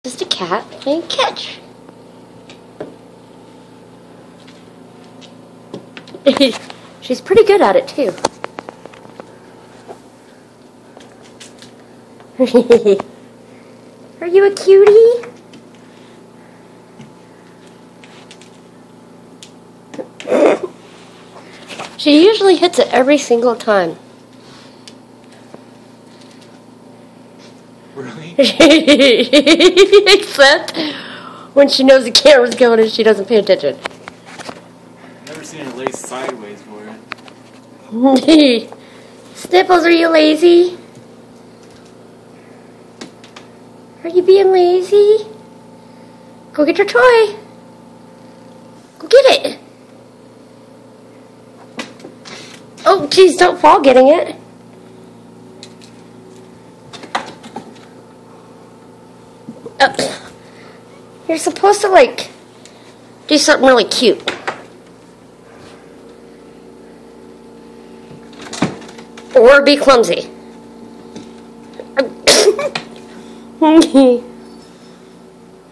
Just a cat playing catch. She's pretty good at it too. Are you a cutie? She usually hits it every single time. Really? Except when she knows the camera's going and she doesn't pay attention. Never seen her lay sideways for it. Snifflez, are you lazy? Are you being lazy? Go get your toy. Go get it. Oh, geez, don't fall getting it. You're supposed to, like, do something really cute. Or be clumsy.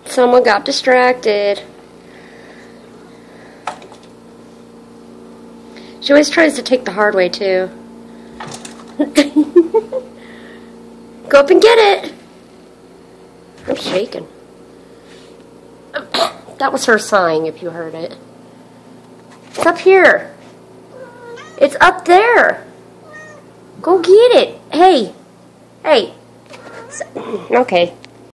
Someone got distracted. She always tries to take the hard way, too. Go up and get it. I'm shaking. That was her sighing, if you heard it. It's up here. It's up there. Go get it. Hey. Hey. Okay.